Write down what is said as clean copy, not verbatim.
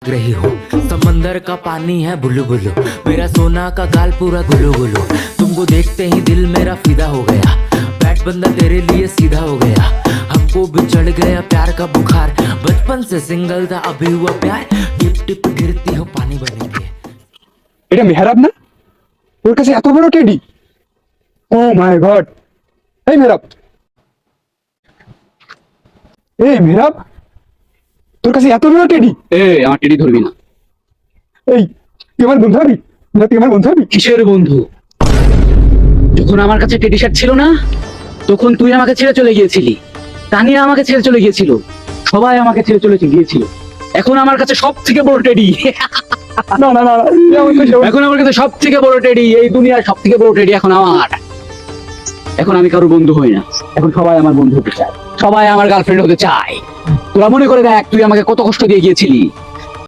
रही हो समंदर का पानी है बुलु बुलु मेरा सोना का गाल पूरा गुलु गुलु तुमको देखते ही दिल मेरा फिदा हो गया बैट बंदा तेरे लिए सीधा हो गया हमको भी चढ़ गया प्यार का बुखार बचपन से सिंगल था अभी हुआ प्यार टिप टिप गिरती हो पानी बनेंगे এটা মেহরাব না? তোর কাছে এত বড় টেডি? ও মাই গড! এই মেহরাব, এই মেহরাব, তোর কাছে এত বড় টেডি? আমার টেডি ধরবি না। এই তুই আমার বন্ধু হবি না? তুই আমার বন্ধু হবি? কিসের বন্ধু? যখন আমার কাছে টেডি শার্ট ছিল না তখন তুই আমাকে ছেড়ে চলে গিয়েছিলি, তানিয়া আমাকে ছেড়ে চলে গিয়েছিল, সবাই আমাকে ছেড়ে চলে গিয়েছিল। এখন আমার কাছে সব থেকে বড় টেডি। না না না, এখন আমার কাছে সব থেকে বড় টেডি, এই দুনিয়ার সব থেকে বড় টেডি এখন আমার। এখন আমি কারোর বন্ধু হই না, এখন সবাই আমার বন্ধু হতে চায়, সবাই আমার গার্লফ্রেন্ড হতে চায়। তোরা মনে করে দেখ তুই আমাকে কত কষ্ট দিয়ে গিয়েছিলি।